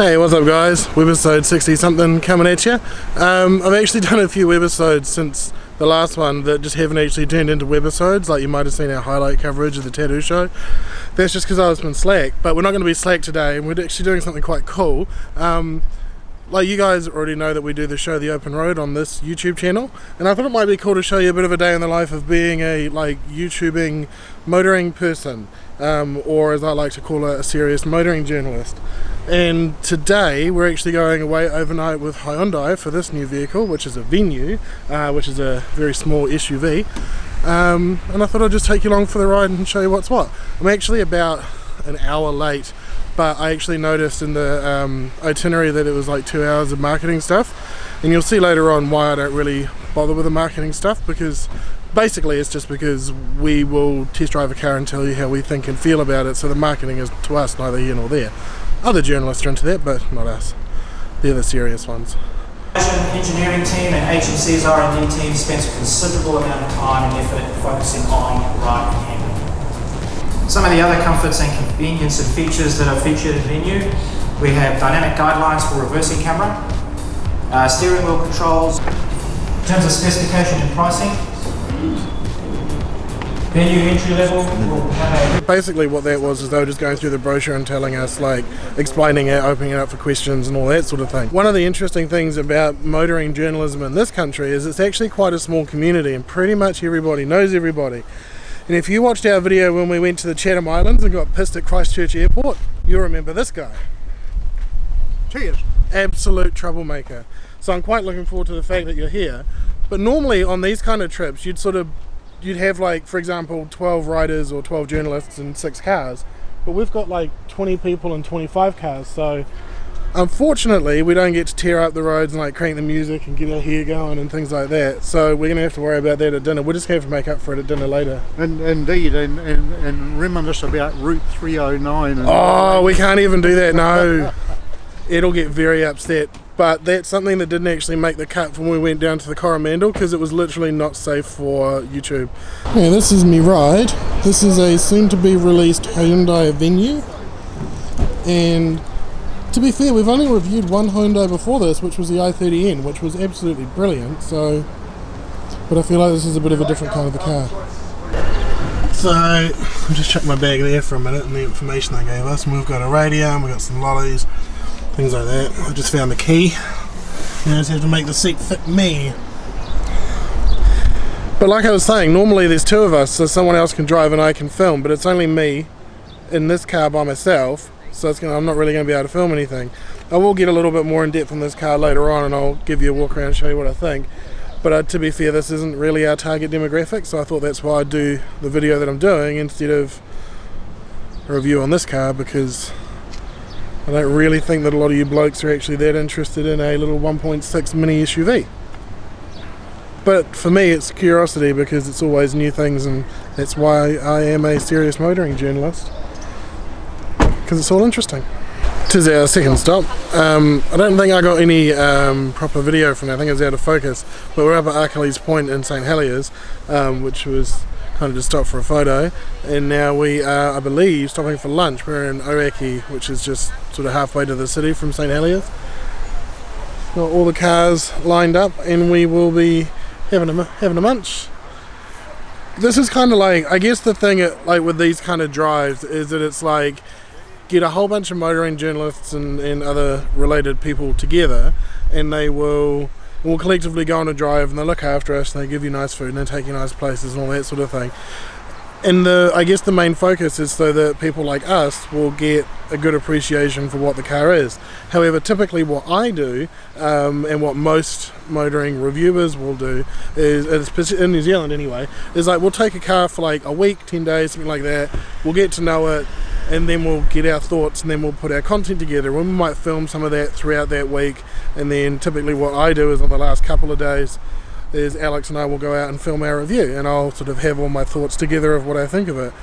Hey, what's up guys? Webisode 60 something coming at you. I've actually done a few webisodes since the last one that just haven't actually turned into webisodes, like you might have seen our highlight coverage of the tattoo show. That's just because I've been slack, but we're not going to be slack today, and we're actually doing something quite cool. Like you guys already know that we do the show The Open Road on this YouTube channel, and I thought it might be cool to show you a bit of a day in the life of being a YouTubing motoring person, or as I like to call it, a serious motoring journalist. And today we're actually going away overnight with Hyundai for this new vehicle, which is a Venue, which is a very small SUV, and I thought I'd just take you along for the ride and show you what's what. I'm actually about an hour late, but I actually noticed in the itinerary that it was like 2 hours of marketing stuff, and you'll see later on why I don't really bother with the marketing stuff, because basically it's just because we will test drive a car and tell you how we think and feel about it, so the marketing is to us neither here nor there. Other journalists are into that, but not us. They're the serious ones. Engineering team and HMC's R&D team spends a considerable amount of time and effort focusing on ride handling. Some of the other comforts and convenience and features that are featured in Venue: we have dynamic guidelines for reversing camera, steering wheel controls. In terms of specification and pricing, Venue entry level will have basically what that was is they were just going through the brochure and telling us, like, explaining it, opening it up for questions and all that sort of thing. One of the interesting things about motoring journalism in this country is it's actually quite a small community, and pretty much everybody knows everybody. And if you watched our video when we went to the Chatham Islands and got pissed at Christchurch Airport, you'll remember this guy. Cheers. Absolute troublemaker. So I'm quite looking forward to the fact that you're here. But normally on these kind of trips you'd have, like, for example, 12 riders or 12 journalists and 6 cars, but we've got like 20 people and 25 cars, so unfortunately we don't get to tear up the roads and like crank the music and get our hair going and things like that, so we're gonna have to worry about that at dinner. We're just gonna have to make up for it at dinner later. Indeed, and reminisce about Route 309. Oh, we can't even do that, no. It'll get very upset. But that's something that didn't actually make the cut when we went down to the Coromandel, because it was literally not safe for YouTube. Yeah, this is me ride. This is a soon-to-be released Hyundai Venue. And to be fair, we've only reviewed one Hyundai before this, which was the i30N, which was absolutely brilliant. So, but I feel like this is a bit of a different kind of a car. So, I'll just check my bag there for a minute and the information they gave us. And we've got a radio, and we've got some lollies, things like that. I just found the key. Now I just have to make the seat fit me. But like I was saying, normally there's 2 of us, so someone else can drive and I can film, but it's only me in this car by myself, so I'm not really going to be able to film anything. I will get a little bit more in depth on this car later on, and I'll give you a walk around and show you what I think. But to be fair, this isn't really our target demographic, so I thought that's why I'd do the video that I'm doing instead of a review on this car, because I don't really think that a lot of you blokes are actually that interested in a little 1.6 mini SUV. But for me it's curiosity, because it's always new things, and that's why I am a serious motoring journalist, because it's all interesting. Tis our second stop. I don't think I got any proper video from it. I think it was out of focus, but we're up at Achilles Point in St Heliers, which was kind of just stopped for a photo, and now we are, I believe, stopping for lunch. We're in Waikiki, which is just sort of halfway to the city from St Heliers. Got all the cars lined up, and we will be having a munch. This is kind of like, I guess the thing like with these kind of drives is that it's like, get a whole bunch of motoring journalists and other related people together, and they will collectively go on a drive, and they look after us, and they give you nice food, and they take you nice places and all that sort of thing. And I guess the main focus is so that people like us will get a good appreciation for what the car is. However, typically what I do, and what most motoring reviewers will do, is in New Zealand anyway, is like we'll take a car for like a week, 10 days, something like that, we'll get to know it, and then we'll get our thoughts, and then we'll put our content together, and we might film some of that throughout that week. And then typically what I do is on the last couple of days is Alex and I will go out and film our review, and I'll sort of have all my thoughts together of what I think of it.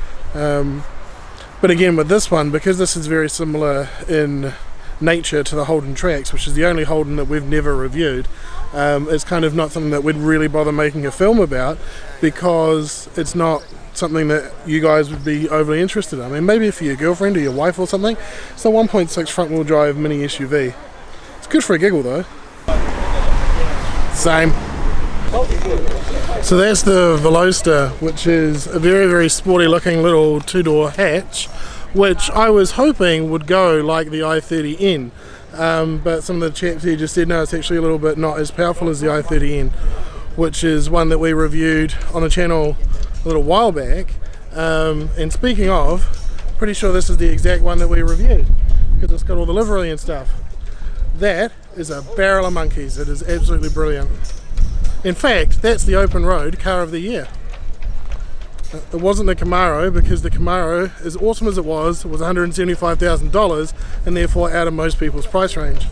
But again, with this one, because this is very similar in nature to the Holden tracks, which is the only Holden that we've never reviewed. It's kind of not something that we'd really bother making a film about, because it's not something that you guys would be overly interested in. I mean, maybe for your girlfriend or your wife or something. It's a 1.6 front wheel drive mini SUV. It's good for a giggle though. Same. So that's the Veloster, which is a very, very sporty looking little two-door hatch, which I was hoping would go like the i30N, but some of the chaps here just said no, it's actually a little bit not as powerful as the i30N, which is one that we reviewed on the channel a little while back. And speaking of, pretty sure this is the exact one that we reviewed, because it's got all the livery and stuff. That is a barrel of monkeys. It is absolutely brilliant. In fact, that's the open road car of the year. It wasn't the Camaro, because the Camaro, as awesome as it was $175,000 and therefore out of most people's price range.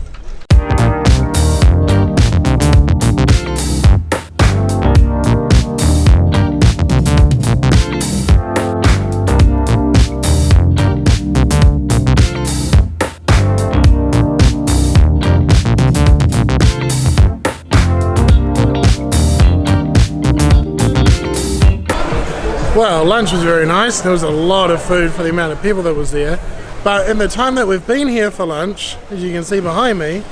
Well, lunch was very nice. There was a lot of food for the amount of people that was there. But in the time that we've been here for lunch, as you can see behind me,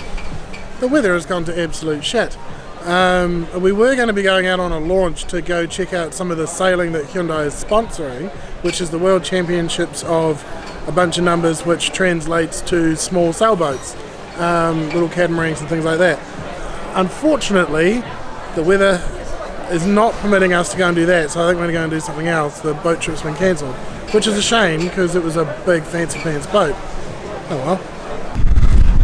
the weather has gone to absolute shit. We were going to be going out on a launch to go check out some of the sailing that Hyundai is sponsoring, which is the World Championships of a bunch of numbers, which translates to small sailboats, little catamarans and things like that. Unfortunately, the weather is not permitting us to go and do that, so I think we're going to go and do something else. The boat trip's been cancelled, which is a shame, because it was a big fancy pants boat. Oh well.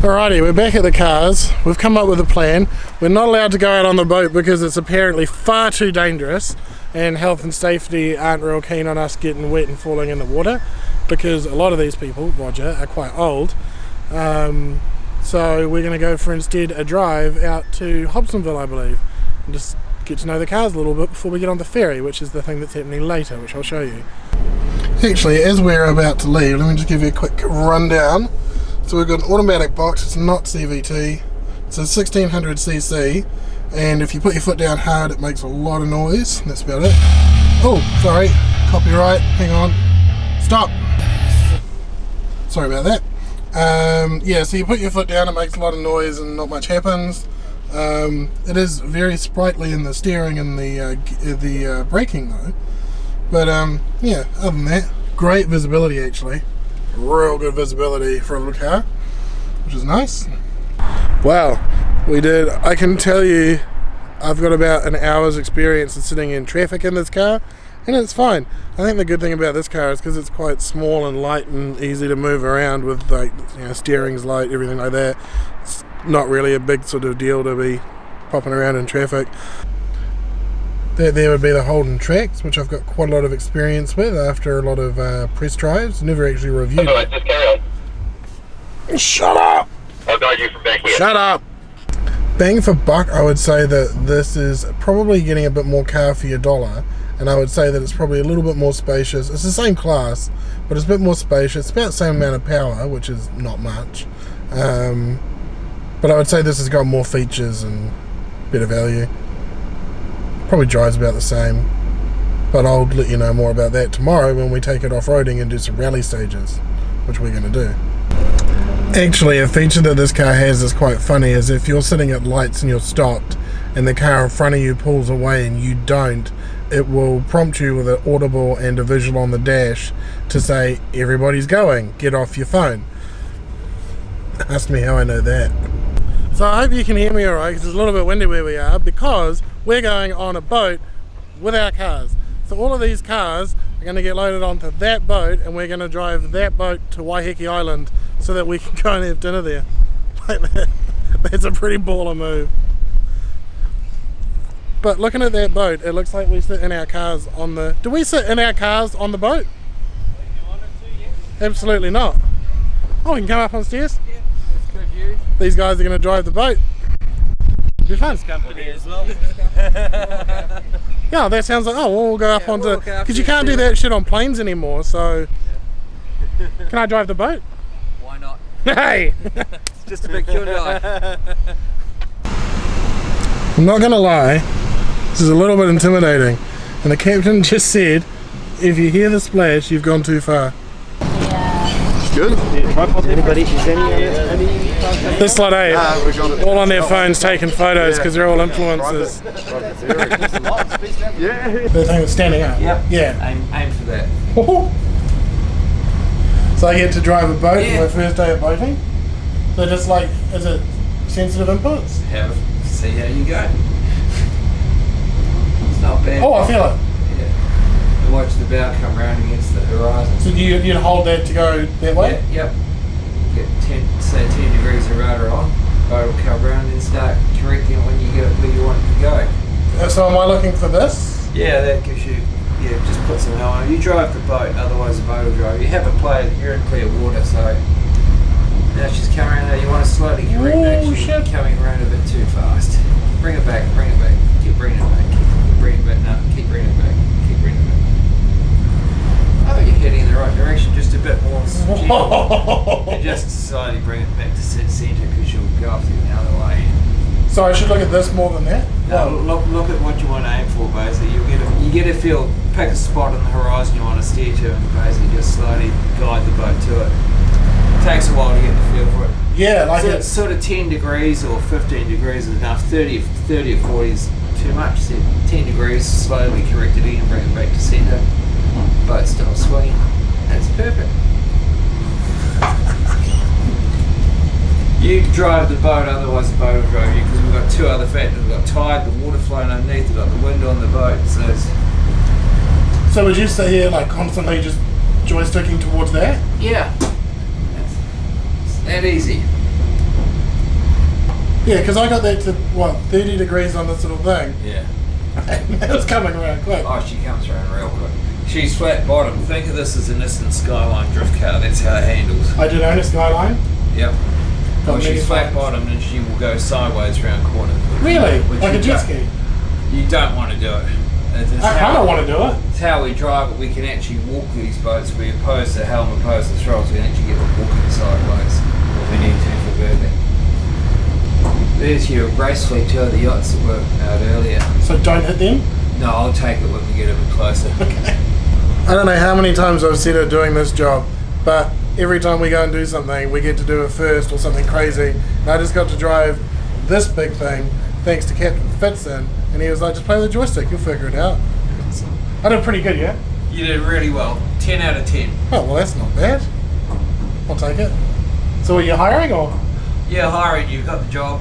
Alrighty, we're back at the cars. We've come up with a plan. We're not allowed to go out on the boat because it's apparently far too dangerous, and health and safety aren't real keen on us getting wet and falling in the water, because a lot of these people, Roger, are quite old. So we're going to go for instead a drive out to Hobsonville, I believe, and just get to know the cars a little bit before we get on the ferry, which is the thing that's happening later, which I'll show you. Actually, as we're about to leave, let me just give you a quick rundown. So we've got an automatic box. It's not CVT, it's a 1600cc, and if you put your foot down hard it makes a lot of noise. That's about it. Oh, sorry, copyright, hang on, stop. Sorry about that. Yeah, so you put your foot down, it makes a lot of noise and not much happens. It is very sprightly in the steering and the braking though, but yeah, other than that, great visibility actually, real good visibility for a little car, which is nice. Wow, I can tell you I've got about an hour's experience of sitting in traffic in this car, and it's fine. I think the good thing about this car is because it's quite small and light and easy to move around with, like, you know, steering's light, everything like that. It's not really a big sort of deal to be popping around in traffic. That there would be the Holden tracks, which I've got quite a lot of experience with after a lot of press drives. Never actually reviewed. Alright, just carry on. Shut up! I'll guide you from back here. Shut up! Bang for buck, I would say that this is probably getting a bit more car for your dollar, and I would say that it's probably a little bit more spacious. It's the same class, but it's a bit more spacious. It's about the same amount of power, which is not much. But I would say this has got more features and better value. Probably drives about the same, but I'll let you know more about that tomorrow when we take it off-roading and do some rally stages, which we're going to do. Actually, a feature that this car has is quite funny, is if you're sitting at lights and you're stopped and the car in front of you pulls away and you don't, it will prompt you with an audible and a visual on the dash to say, everybody's going, get off your phone. Ask me how I know that. So I hope you can hear me alright, because it's a little bit windy where we are, because we're going on a boat with our cars. So all of these cars are going to get loaded onto that boat, and we're going to drive that boat to Waikiki Island so that we can go and have dinner there. Like that. That's a pretty baller move. But looking at that boat, it looks like we sit in our cars on the... Do we sit in our cars on the boat? Absolutely not. Oh, we can come up on stairs? Yeah, that's good view. These guys are going to drive the boat. Be fun. Company as well. Yeah, that sounds like... Oh, well, we'll go up Yeah, onto... we'll go up Because you there can't do too. that shit on planes anymore, so... Can I drive the boat? Why not? Hey! Just a big Hyundai. I'm not gonna lie, this is a little bit intimidating. And the captain just said, if you hear the splash, you've gone too far. Good. Anybody? Is any? This lot, eh? We got it. All on their phones taking photos because they're all influencers. Yeah. The thing that's standing up. Yep. Yeah. Aim for that. So I get to drive a boat Yeah. my first day of boating. So just like, is it sensitive inputs? See how you go. It's not bad. Oh, I feel it. Yeah. And watch the bow come round against the horizon. So you'd hold that to go that way? Yep. Get 10 degrees of rudder on. Boat will come round and start correcting it when you get it where you want it to go. So am I looking for this? Yeah, that gives you. Yeah, just put some helm on. You drive the boat, otherwise the boat will drive. You haven't played. You're in clear water, so. Now she's coming around there. You want to slowly correct that. She's coming around a bit too fast. Bring it back, bring it back. Keep bringing it back. Keep bringing it back. No, keep bringing it back. Keep bringing it back. I think you're heading in the right direction, just a bit more. And just slowly bring it back to centre because you'll go off the other way. So I should look at this more than that? No, look at what you want to aim for, basically. You get a feel, pick a spot on the horizon you want to steer to, and basically just slowly guide the boat to it. Takes a while to get the feel for it. Yeah, like So it. it's sort of 10 degrees or 15 degrees is enough. 30 or 40 is too much. So 10 degrees, slowly correct it in, bring it back to centre. Boat stops swinging. That's perfect. You drive the boat, otherwise the boat will drive you, because we've got two other factors. We've got tide, the water flowing underneath, we've got the wind on the boat. So would you say here, like constantly just joysticking towards that? Yeah. It's that easy. Yeah, because I got that to, 30 degrees on this little thing. Yeah. And it was coming around quick. Oh, she comes around real quick. She's flat bottom. Think of this as a Nissan Skyline drift car. That's how it handles. I did own a Skyline. Yep. Got Well, she's many flat times. bottomed and she will go sideways around corners. Really? Which Like you a jet don't- ski? You don't want to do it. I kind of want to do it. It's how we drive it. We can actually walk these boats. We oppose the helm, oppose the throttles. We can actually get it walking sideways if we need to for burping. There's your race fleet, two of the yachts that were out earlier. So don't hit them? No, I'll take it when we get a bit closer. Okay. I don't know how many times I've said it doing this job, but every time we go and do something, we get to do it first or something crazy. And I just got to drive this big thing thanks to Captain Fitzin, and he was like, just play the joystick, you'll figure it out. I did pretty good, yeah? You did really well. 10 out of 10. Oh, well, that's not bad. I'll take it. So are you hiring or? Yeah, hiring you. Got the job.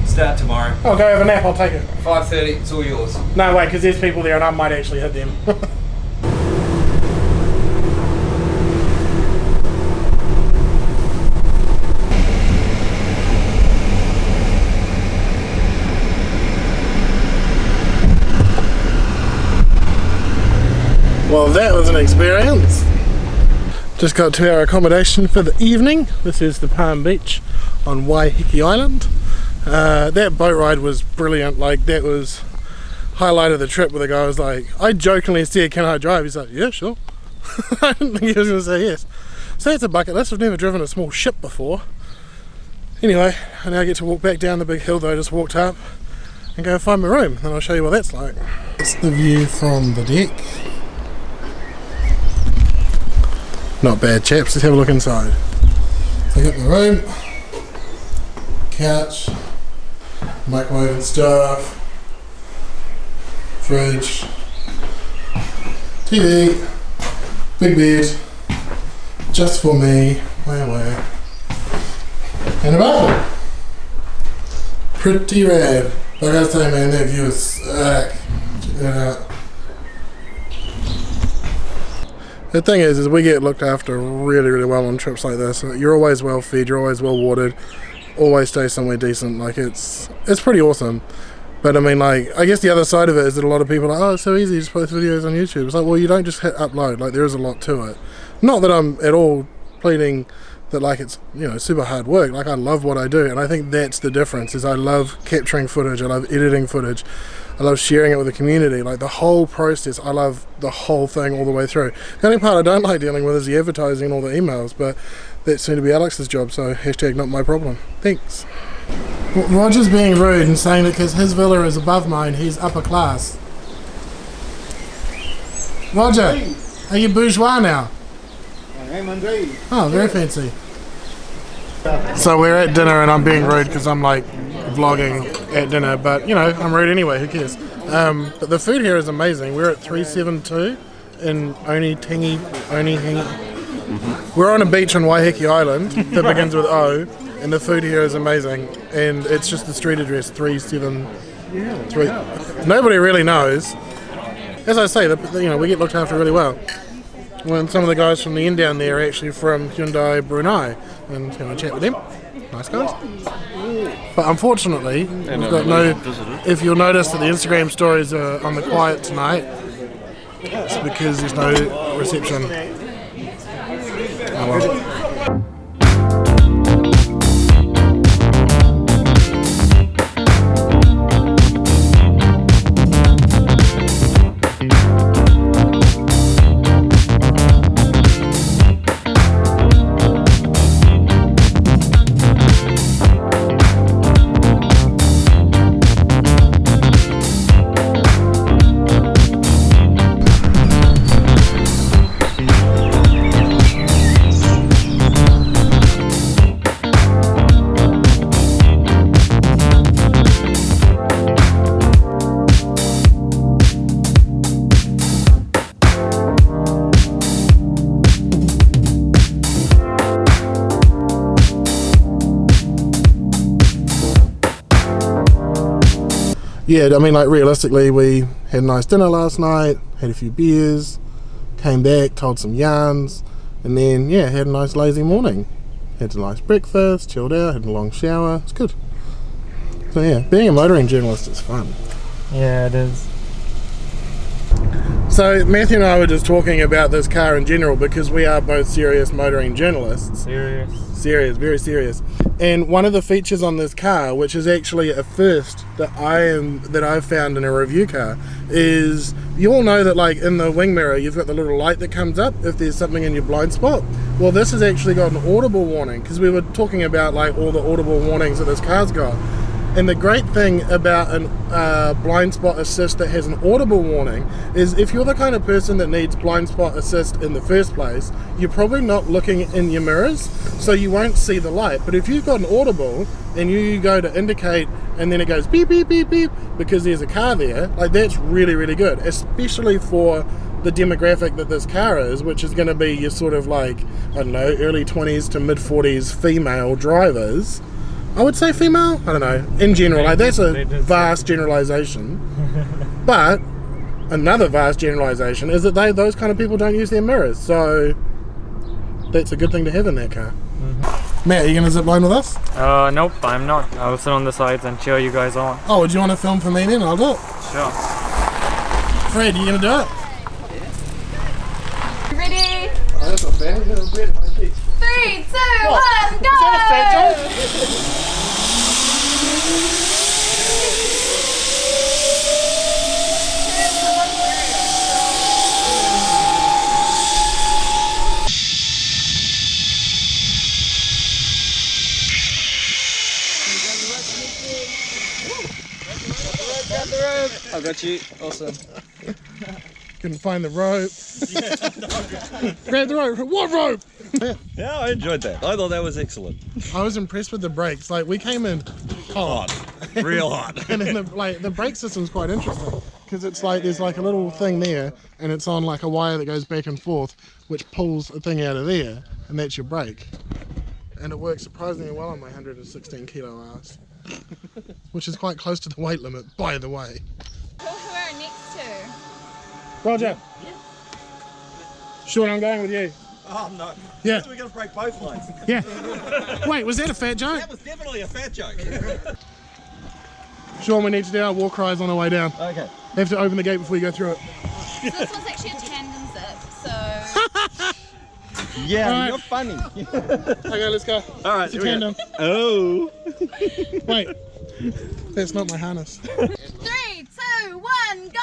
Start tomorrow. I'll go have a nap, I'll take it. 5:30. It's all yours. No, wait, because there's people there and I might actually hit them. Well, that was an experience. Just got to our accommodation for the evening. This is the Palm Beach on Waikiki Island. That boat ride was brilliant. Like, that was highlight of the trip, where the guy was like, I jokingly said, can I drive? He's like, yeah, sure. I didn't think he was going to say yes. So that's a bucket list. I've never driven a small ship before. Anyway, I now get to walk back down the big hill that I just walked up and go find my room, and I'll show you what that's like. It's the view from the deck. Not bad, chaps. Let's have a look inside. So I got the room, couch, microwave and stove, fridge, TV, big bed, just for me, where, and a bathroom. Pretty rad. Like I say, man, that view is sick. Check that out. The thing is we get looked after really, really well on trips like this. You're always well fed, you're always well watered, always stay somewhere decent. Like, it's pretty awesome. But I mean, like, I guess the other side of it is that a lot of people are like, oh, it's so easy, just post videos on YouTube. It's like, well, you don't just hit upload. Like, there is a lot to it. Not that I'm at all pleading that, like, it's, you know, super hard work. Like, I love what I do, and I think that's the difference. Is I love capturing footage, I love editing footage, I love sharing it with the community. Like, the whole process, I love the whole thing all the way through. The only part I don't like dealing with is the advertising and all the emails, but that's soon to be Alex's job, so hashtag not my problem. Thanks. Roger's being rude and saying that because his villa is above mine, he's upper class. Roger, are you bourgeois now? I am indeed. Oh, very fancy. So we're at dinner and I'm being rude because I'm like vlogging at dinner, but you know, I'm rude anyway, who cares? But the food here is amazing. We're at 372 in Onihungi. We're on a beach on Waikiki Island that begins with O, and the food here is amazing. And it's just the street address 373. Nobody really knows. As I say, we get looked after really well. When some of the guys from the end down there are actually from Hyundai Brunei, and chat with them. Nice guys. But unfortunately, we've got no. If you'll notice that the Instagram stories are on the quiet tonight, it's because there's no reception. Oh well. Yeah, I mean, like, realistically, we had a nice dinner last night, had a few beers, came back, told some yarns, and then, yeah, had a nice lazy morning. Had a nice breakfast, chilled out, had a long shower. It's good. So, yeah, being a motoring journalist is fun. Yeah, it is. So, Matthew and I were just talking about this car in general because we are both serious motoring journalists. Serious, very serious. And one of the features on this car, which is actually a first that I've found in a review car, is you all know that, like, in the wing mirror you've got the little light that comes up if there's something in your blind spot. Well, this has actually got an audible warning, because we were talking about like all the audible warnings that this car's got. And the great thing about a blind spot assist that has an audible warning is if you're the kind of person that needs blind spot assist in the first place, you're probably not looking in your mirrors, so you won't see the light. But if you've got an audible and you go to indicate and then it goes beep, beep, beep, beep, because there's a car there, like, that's really, really good, especially for the demographic that this car is, which is going to be your sort of like, I don't know, early 20s to mid 40s female drivers. I would say female, I don't know, in general, like, that's a vast generalization. But another vast generalization is that those kind of people don't use their mirrors, so that's a good thing to have in that car. Matt, are you going to zip line with us? Nope, I'm not. I'll sit on the sides and cheer you guys on. Oh, would you want to film for me then? I'll do it. Sure. Fred, you going to do it? Ready? Oh, that's not bad. 3, 2, 1, go! Is that a fat joke? I got you. Awesome. Couldn't find the rope. Grab the rope. What rope? Yeah, I enjoyed that. I thought that was excellent. I was impressed with the brakes. Like, we came in hot. Real hot. And then the brake system's quite interesting, because it's like there's like a little thing there, and it's on like a wire that goes back and forth, which pulls a thing out of there, and that's your brake. And it works surprisingly well on my 116 kilo ass, which is quite close to the weight limit, by the way. Who are next to? Roger. Sean, I'm going with you. Oh no. Yeah. We're going to break both lines. Yeah. Wait, was that a fat joke? That was definitely a fat joke. Sean, we need to do our war cries on the way down. Okay. Have to open the gate before you go through it. So this one's actually a tandem zip, so... Yeah, All right. you're funny. Okay, let's go. All right. It's a tandem. Oh. Wait, that's not my harness. 3, 2, 1, go!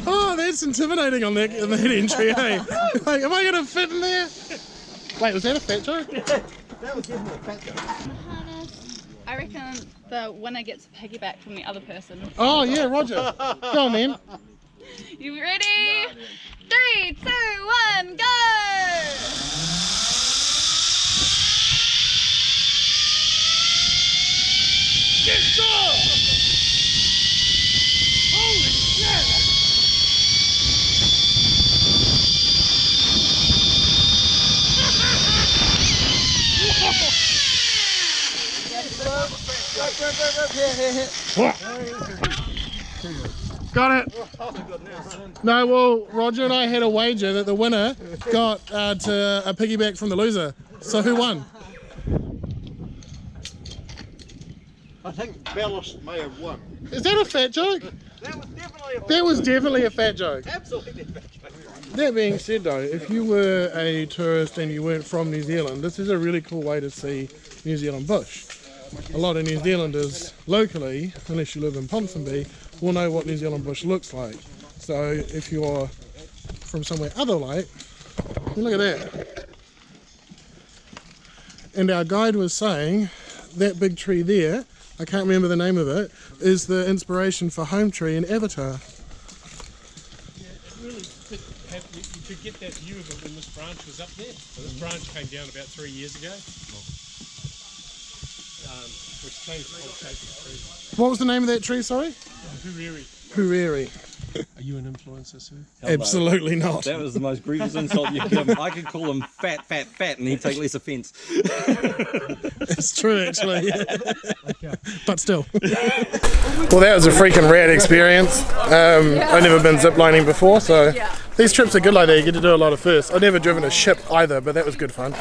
Oh, that's intimidating on that entry, hey? Like, am I going to fit in there? Wait, was that a fat joke? That was definitely a fat joke. Harness. I reckon the winner gets a piggyback from the other person. Oh, yeah, Roger. Go on, then. You ready? 3, 2, 1, go! Got it. No, well, Roger and I had a wager that the winner got to a piggyback from the loser. So who won? I think Bellis may have won. Is that a fat joke? That was definitely a fat joke. That was definitely a fat joke. Absolutely a fat joke. That being said though, if you were a tourist and you weren't from New Zealand, this is a really cool way to see New Zealand bush. A lot of New Zealanders locally, unless you live in Ponsonby, will know what New Zealand bush looks like. So if you're from somewhere other like, look at that. And our guide was saying that big tree there, I can't remember the name of it, is the inspiration for Home Tree in Avatar. You could get that view of it when this branch was up there. So this branch came down about 3 years ago, which changed the whole shape of the tree. What was the name of that tree, sorry? Huriri. Huriri. Are you an influencer, sir? Absolutely not. That was the most grievous insult you could give him. I could call him fat, and he'd take less offence. It's true, actually. But still. Well, that was a freaking rad experience. I've never been ziplining before, so these trips are good like that. You get to do a lot of firsts. I've never driven a ship either, but that was good fun.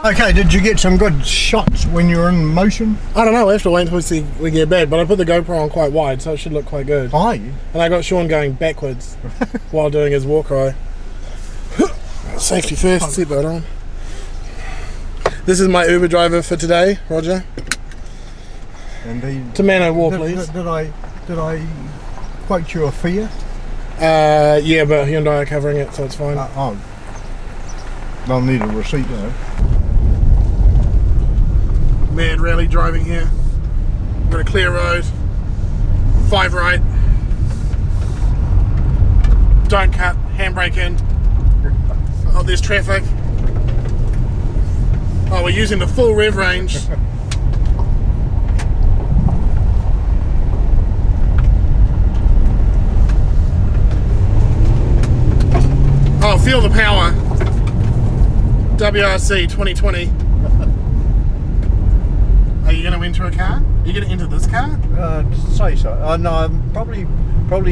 Okay, did you get some good shots when you were in motion? I don't know, we'll have to wait until we get back, but I put the GoPro on quite wide, so it should look quite good. Aye. And I got Sean going backwards while doing his war cry. Safety first, seatbelt on. This is my Uber driver for today, Roger. Indeed. To Man O' War, please. Did I quote you a fare? Yeah, but Hyundai are covering it, so it's fine. Oh. They'll need a receipt though. Mad rally driving here. Got a clear road. 5 right. Don't cut. Handbrake in. Oh, there's traffic. Oh, we're using the full rev range. Oh, feel the power. WRC 2020. Are you going to enter a car? Are you going to enter this car? Say so. No, I'm probably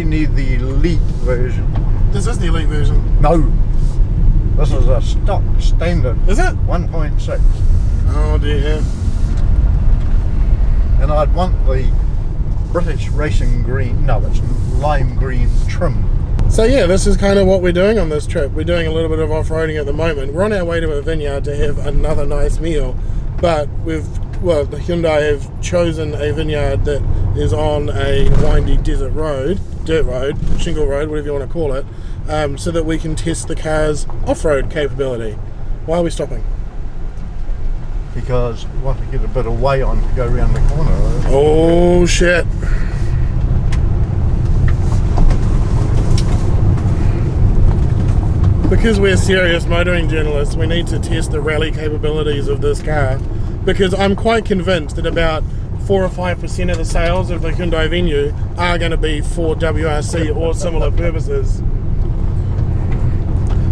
need the elite version. This is the elite version. No. This is a stock standard. Is it? 1.6. Oh dear. And I'd want the British racing green, no, it's lime green trim. So yeah, this is kind of what we're doing on this trip. We're doing a little bit of off-roading at the moment. We're on our way to a vineyard to have another nice meal, but the Hyundai have chosen a vineyard that is on a windy desert road, dirt road, shingle road, whatever you want to call it, so that we can test the car's off-road capability. Why are we stopping? Because we want to get a bit of way on to go around the corner. Oh shit. Because we're serious motoring journalists, we need to test the rally capabilities of this car, because I'm quite convinced that about 4 or 5% of the sales of the Hyundai Venue are going to be for WRC or similar purposes.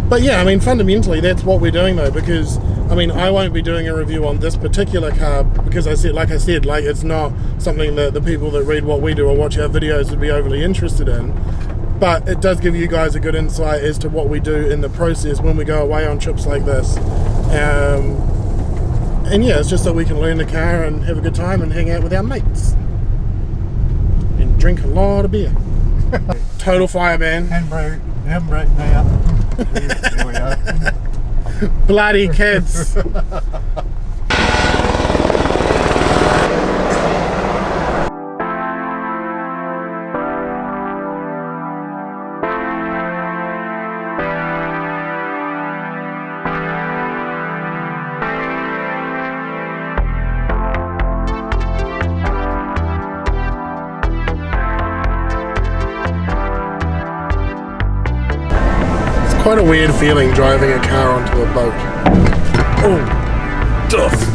But yeah, I mean, fundamentally that's what we're doing though, because I mean, I won't be doing a review on this particular car because like I said, it's not something that the people that read what we do or watch our videos would be overly interested in. But it does give you guys a good insight as to what we do in the process when we go away on trips like this. And yeah, it's just so we can learn the car and have a good time and hang out with our mates. And drink a lot of beer. Total fireman. Handbrake now. There we are. Bloody kids. quite a weird feeling driving a car onto a boat. Oh, duff.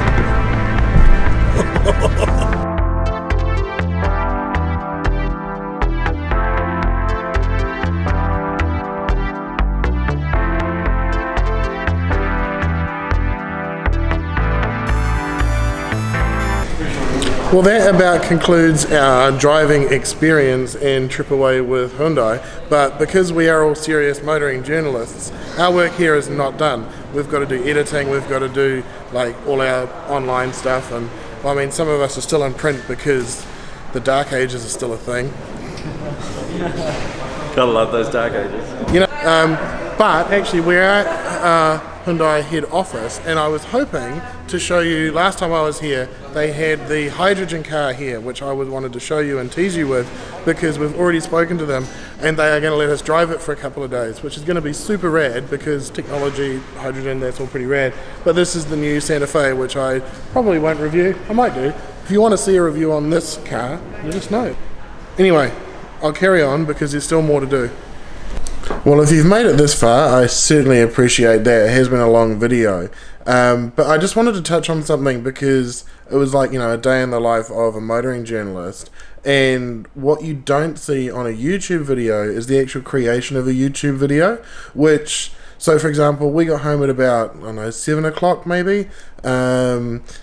Well, that about concludes our driving experience and trip away with Hyundai, but because we are all serious motoring journalists, our work here is not done. We've got to do editing, we've got to do like all our online stuff, and well, I mean, some of us are still in print because the dark ages are still a thing. Gotta love those dark ages. You know, but actually we're at Hyundai head office, and I was hoping to show you, last time I was here they had the hydrogen car here, which I wanted to show you and tease you with, because we've already spoken to them and they are going to let us drive it for a couple of days, which is going to be super rad because technology, hydrogen, that's all pretty rad. But this is the new Santa Fe, which I probably won't review. I might do. If you want to see a review on this car, let us know. Anyway, I'll carry on because there's still more to do. Well, if you've made it this far, I certainly appreciate that. It has been a long video. But I just wanted to touch on something because it was like, you know, a day in the life of a motoring journalist. And what you don't see on a YouTube video is the actual creation of a YouTube video, which... So, for example, we got home at about, I don't know, 7 o'clock maybe,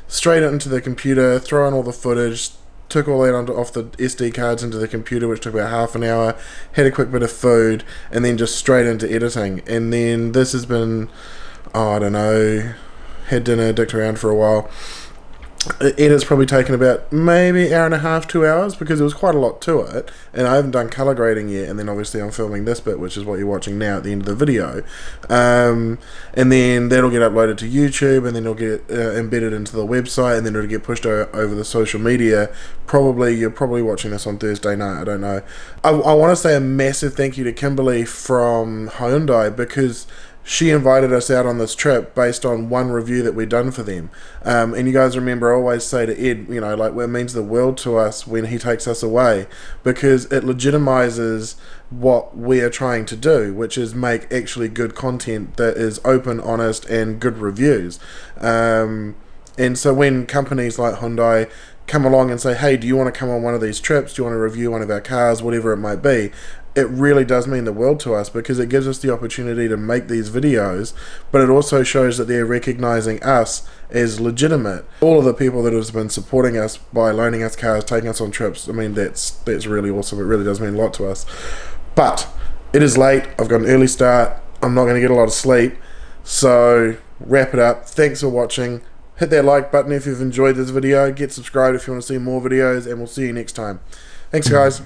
straight into the computer, throw in all the footage, took all that off the SD cards into the computer, which took about half an hour, had a quick bit of food, and then just straight into editing. And then this has been, I don't know, had dinner, dicked around for a while. Edit's probably taken about maybe hour and a half, 2 hours, because there was quite a lot to it, and I haven't done colour grading yet, and then obviously I'm filming this bit, which is what you're watching now at the end of the video, and then that'll get uploaded to YouTube, and then it'll get embedded into the website, and then it'll get pushed over the social media. You're probably watching this on Thursday night, I don't know. I want to say a massive thank you to Kimberly from Hyundai, because she invited us out on this trip based on one review that we'd done for them. And you guys remember I always say to Ed, you know, like, it means the world to us when he takes us away, because it legitimizes what we are trying to do, which is make actually good content that is open, honest, and good reviews. And so when companies like Hyundai come along and say, hey, do you want to come on one of these trips? Do you want to review one of our cars? Whatever it might be. It really does mean the world to us, because it gives us the opportunity to make these videos, but it also shows that they're recognizing us as legitimate. All of the people that have been supporting us by loaning us cars, taking us on trips, I mean, that's really awesome. It really does mean a lot to us. But it is late. I've got an early start. I'm not going to get a lot of sleep. So wrap it up. Thanks for watching. Hit that like button if you've enjoyed this video. Get subscribed if you want to see more videos, and we'll see you next time. Thanks, guys.